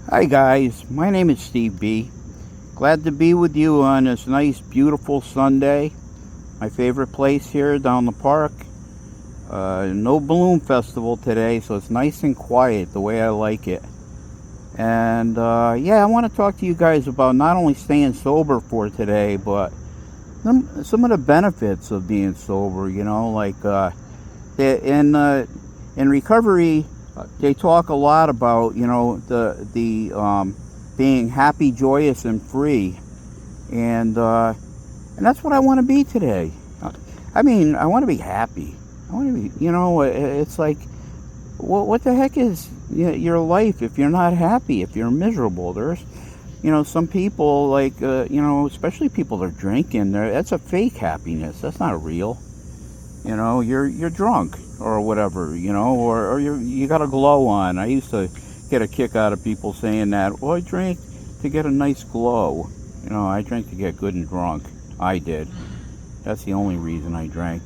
Hi guys, my name is Steve B. Glad to be with you on this nice, beautiful Sunday. My favorite place here down the park. No balloon festival today, so it's nice and quiet the way I like it. And I want to talk to you guys about not only staying sober for today, but some of the benefits of being sober. In recovery, they talk a lot about the being happy, joyous, and free, and that's what I want to be today. I mean, I want to be happy. I want to be, it's like, what the heck is your life if you're not happy? If you're miserable, there's, some people like, especially people that are drinking. That's a fake happiness. That's not real. You're drunk or whatever, or you got a glow on. I used to get a kick out of people saying that. Well, I drink to get a nice glow. I drank to get good and drunk. I did. That's the only reason I drank.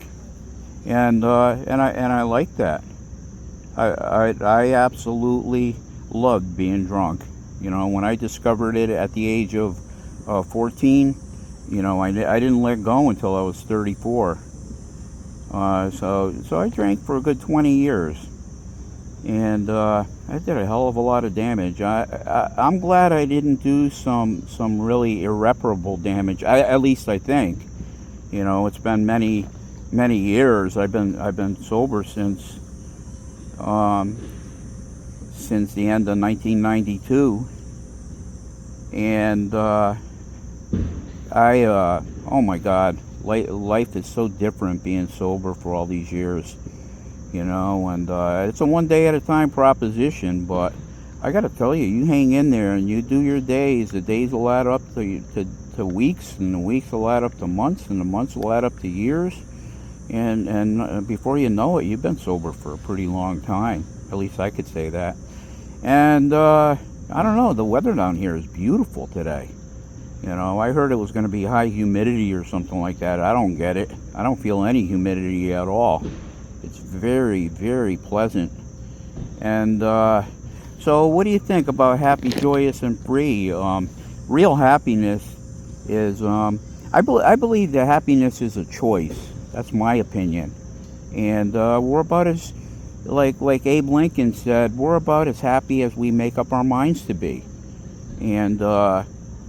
And I like that. I absolutely loved being drunk. When I discovered it at the age of 14, I didn't let go until I was 34. So I drank for a good 20 years, and I did a hell of a lot of damage. I'm glad I didn't do some really irreparable damage. At least I think. It's been many years. I've been sober since the end of 1992, and oh my God. Life is so different being sober for all these years, and it's a one day at a time proposition, but I gotta tell you, you hang in there and you do your days. The days will add up to weeks, and the weeks will add up to months, and the months will add up to years, and before you know it, you've been sober for a pretty long time. At least I could say that. And I don't know, the weather down here is beautiful today. I heard it was going to be high humidity or something like that. I don't get it. I don't feel any humidity at all. It's very, very pleasant. And so what do you think about happy, joyous, and free? Real happiness is, I believe that happiness is a choice. That's my opinion. And we're about as, like Abe Lincoln said, we're about as happy as we make up our minds to be. And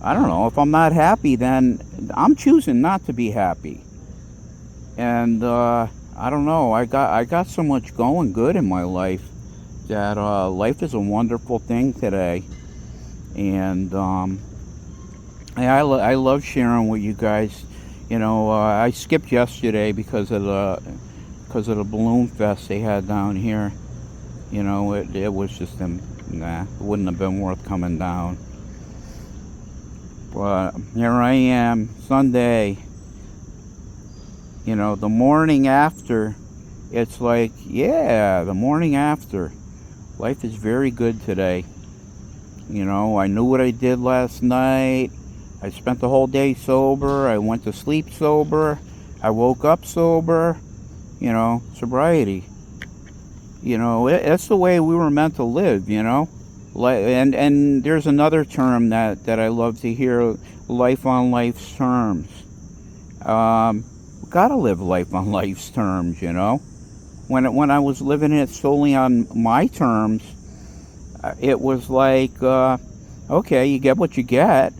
I don't know, if I'm not happy, then I'm choosing not to be happy. And I don't know, I got so much going good in my life that life is a wonderful thing today. And I love sharing with you guys. I skipped yesterday because of the balloon fest they had down here. It was just it wouldn't have been worth coming down. But here I am, Sunday. The morning after, it's like, yeah, the morning after. Life is very good today. I knew what I did last night. I spent the whole day sober. I went to sleep sober. I woke up sober. Sobriety. It's the way we were meant to live, And there's another term that I love to hear, life on life's terms. Gotta live life on life's terms, When I was living it solely on my terms, it was like, okay, you get what you get.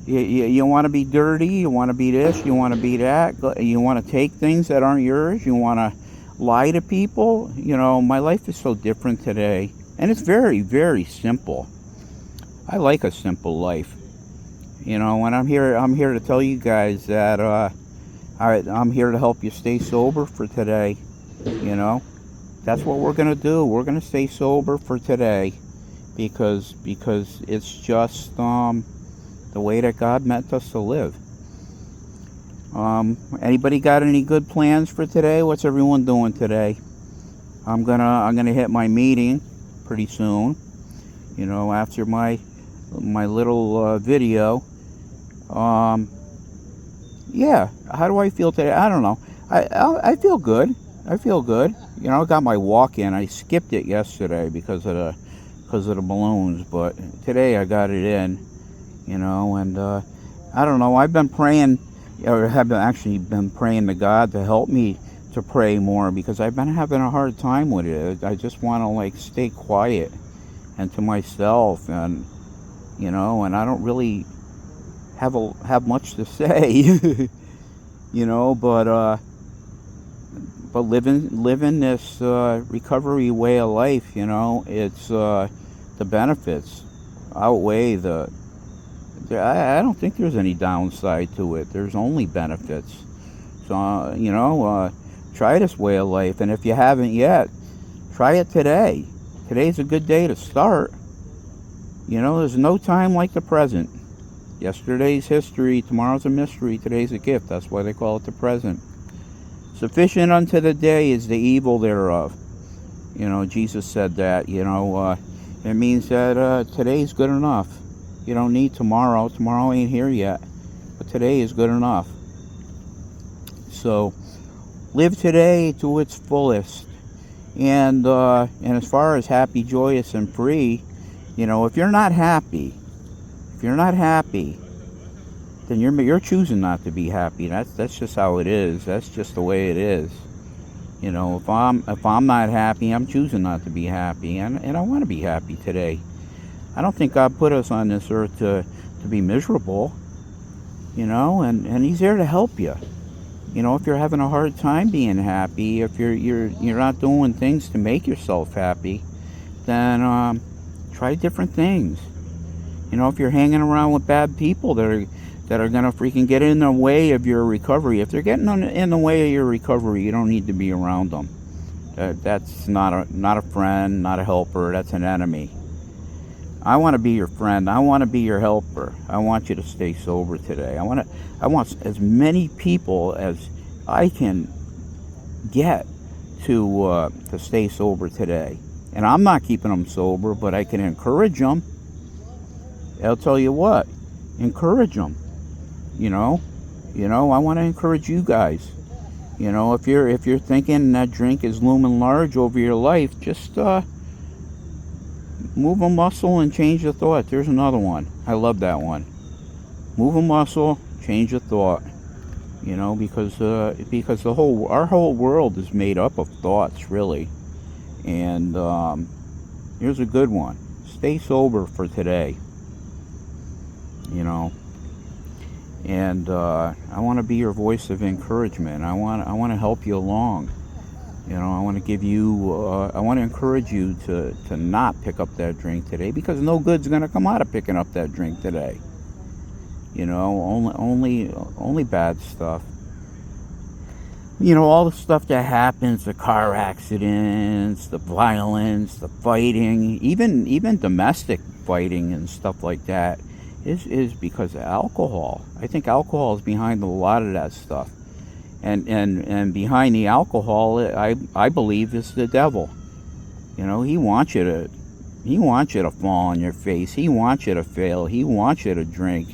You want to be dirty, you want to be this, you want to be that, you want to take things that aren't yours, you want to lie to people. My life is so different today. And it's very, very simple. I like a simple life. And I'm here to tell you guys that I'm here to help you stay sober for today. That's what we're going to do. We're going to stay sober for today because it's just the way that God meant us to live. Anybody got any good plans for today? What's everyone doing today? I'm gonna hit my meeting pretty soon, after my little video. Yeah, how do I feel today? I don't know. I feel good. I got my walk in. I skipped it yesterday because of because of the balloons, but today I got it in, and I don't know. I've been praying, or actually been praying to God to help me to pray more, because I've been having a hard time with it. I just want to stay quiet and to myself, and and I don't really have much to say, but living this recovery way of life, it's the benefits outweigh I don't think there's any downside to it. There's only benefits. So try this way of life, and if you haven't yet, try it today. Today's a good day to start. There's no time like the present. Yesterday's history, tomorrow's a mystery, today's a gift. That's why they call it the present. Sufficient unto the day is the evil thereof. Jesus said that. It means that today's good enough. You don't need tomorrow. Tomorrow ain't here yet, but today is good enough. So live today to its fullest. And as far as happy, joyous, and free, if you're not happy, then you're choosing not to be happy. That's just how it is. That's just the way it is. If I'm not happy, I'm choosing not to be happy, and I want to be happy today. I don't think God put us on this earth to be miserable. And He's there to help you. If you're having a hard time being happy, if you're not doing things to make yourself happy, then try different things. If you're hanging around with bad people that are gonna freaking get in the way of your recovery, if they're getting in the way of your recovery, you don't need to be around them. That's not a friend, not a helper. That's an enemy. I want to be your friend. I want to be your helper. I want you to stay sober today. I want as many people as I can get to stay sober today. And I'm not keeping them sober, but I can encourage them. I'll tell you what, encourage them. I want to encourage you guys. If you're thinking that drink is looming large over your life, just move a muscle and change the thought. There's another one. I love that one. Move a muscle, change a thought. Because our whole world is made up of thoughts, really. And here's a good one. Stay sober for today. And I want to be your voice of encouragement. I want to help you along. I want to give you. I want to encourage you to not pick up that drink today, because no good's going to come out of picking up that drink today. Only bad stuff. All the stuff that happens, the car accidents, the violence, the fighting, even domestic fighting and stuff like that, is because of alcohol. I think alcohol is behind a lot of that stuff. And behind the alcohol, I believe, is the devil. He wants you to fall on your face. He wants you to fail. He wants you to drink.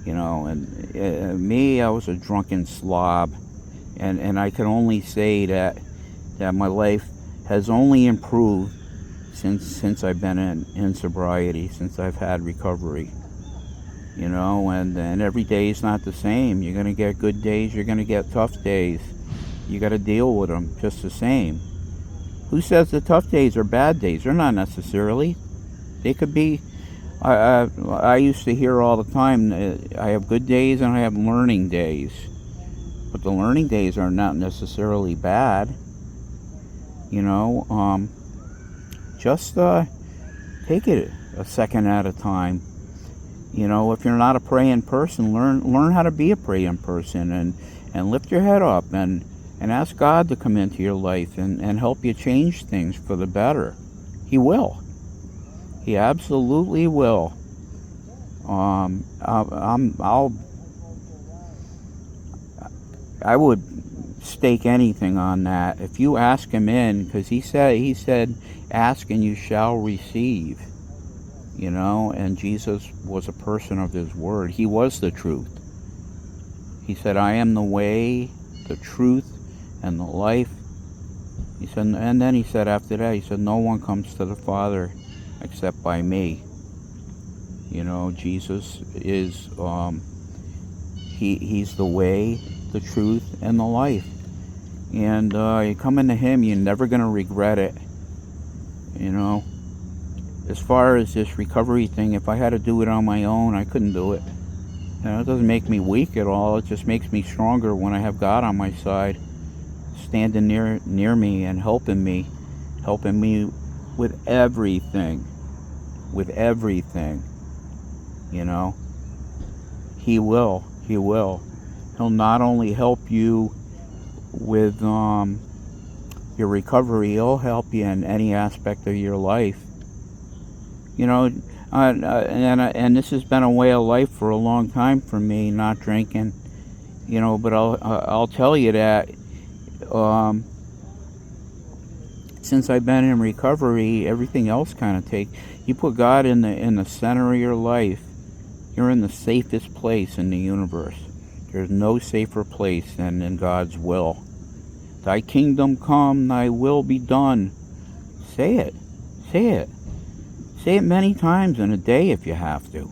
And me, I was a drunken slob. And I can only say that my life has only improved since I've been in sobriety, since I've had recovery. And every day is not the same. You're going to get good days, you're going to get tough days. You got to deal with them just the same. Who says the tough days are bad days? They're not necessarily. They could be. I used to hear all the time, I have good days and I have learning days. But the learning days are not necessarily bad. Just take it a second at a time. If you're not a praying person, learn how to be a praying person, and lift your head up and ask God to come into your life and help you change things for the better. He will. He absolutely will. I would stake anything on that. If you ask Him in, because He said, ask and you shall receive. And Jesus was a person of His word. He was the truth. He said, I am the way, the truth, and the life. He said, and then He said after that, He said, no one comes to the Father except by me. You know, Jesus is, he's the way, the truth, and the life. And you come into him, you're never going to regret it. You know, as far as this recovery thing, if I had to do it on my own, I couldn't do it. You know, it doesn't make me weak at all. It just makes me stronger when I have God on my side, standing near me and helping me with everything. You know, he will. He'll not only help you with your recovery, he'll help you in any aspect of your life. You know, and this has been a way of life for a long time for me, not drinking. You know, but I'll tell you that since I've been in recovery, everything else kind of you put God in the center of your life, you're in the safest place in the universe. There's no safer place than in God's will. Thy kingdom come, thy will be done. Say it. Say it many times in a day if you have to.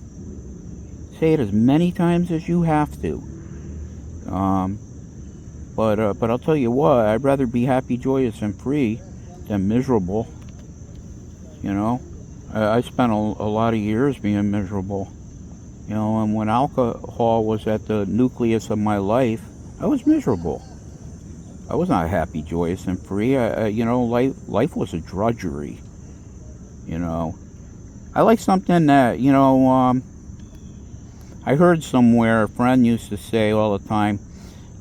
Say it as many times as you have to. But I'll tell you what, I'd rather be happy, joyous, and free than miserable. You know, I spent a lot of years being miserable. You know, and when alcohol was at the nucleus of my life, I was miserable. I was not happy, joyous, and free. You know, life was a drudgery. You know, I like something that, you know, I heard somewhere, a friend used to say all the time,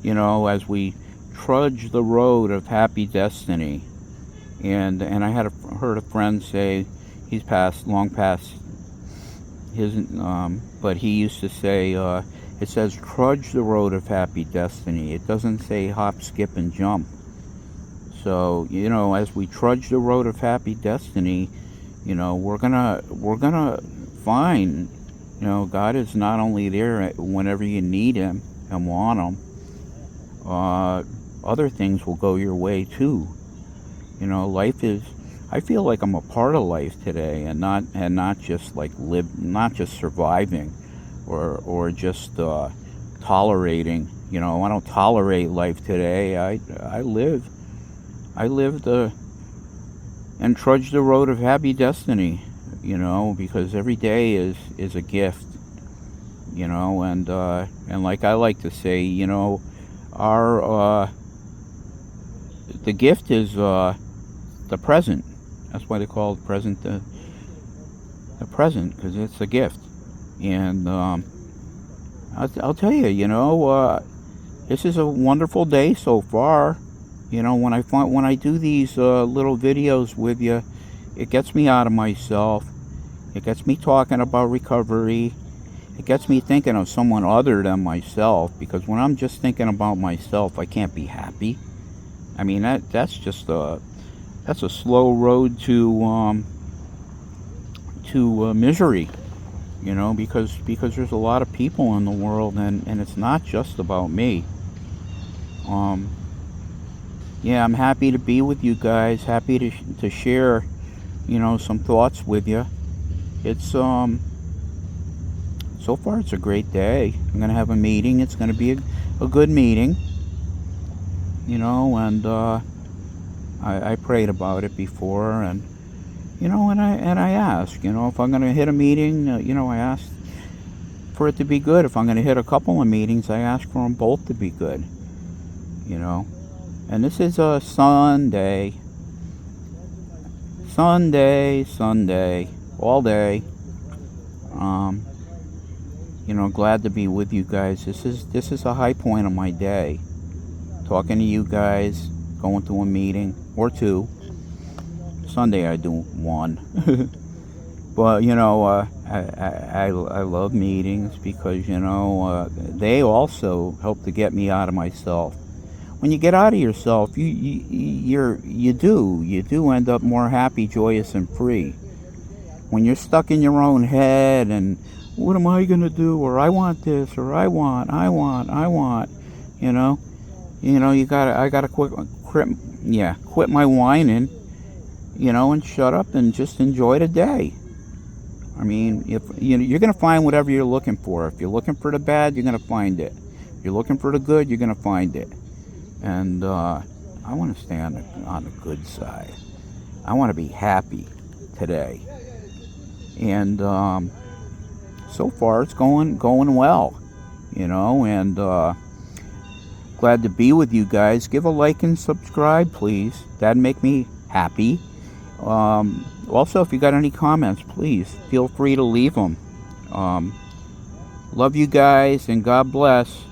you know, as we trudge the road of happy destiny. And I heard a friend say, he's long past his, but he used to say, it says trudge the road of happy destiny. It doesn't say hop, skip, and jump. So, you know, as we trudge the road of happy destiny, you know, we're gonna find, you know, God is not only there whenever you need him and want him. Other things will go your way too. You know, life is, I feel like I'm a part of life today, and not just like not just surviving or just tolerating. You know, I don't tolerate life today. I live and trudge the road of happy destiny. You know, because every day is a gift. You know, and like I like to say, you know, the gift is the present. That's why they call the present the present, because it's a gift. And I'll tell you, you know, this is a wonderful day so far. You know, when I do these little videos with you, it gets me out of myself. It gets me talking about recovery. It gets me thinking of someone other than myself, because when I'm just thinking about myself, I can't be happy. I mean, that's just a slow road to misery, you know, because there's a lot of people in the world, and it's not just about me. Yeah, I'm happy to be with you guys, happy to share, you know, some thoughts with you. It's so far it's a great day. I'm gonna have a meeting. It's gonna be a good meeting, you know, and I prayed about it before, and you know, and I asked, you know, if I'm gonna hit a meeting, you know, I asked for it to be good. If I'm gonna hit a couple of meetings, I ask for them both to be good, you know. And this is a Sunday, all day. You know, glad to be with you guys. This is a high point of my day. Talking to you guys, going to a meeting or two. Sunday I do one. But you know, I love meetings because, you know, they also help to get me out of myself. When you get out of yourself, you do end up more happy, joyous, and free. When you're stuck in your own head and what am I gonna do, or I want this, or I want, you know, I gotta quit my whining and shut up and just enjoy the day. I mean, if you're going to find whatever you're looking for. If you're looking for the bad, you're going to find it. If you're looking for the good, you're going to find it. And I want to stay on the good side. I want to be happy today. And so far it's going well, and glad to be with you guys. Give a like and subscribe, please. That'd make me happy. Also, if you got any comments, please feel free to leave them. Love you guys, and God bless.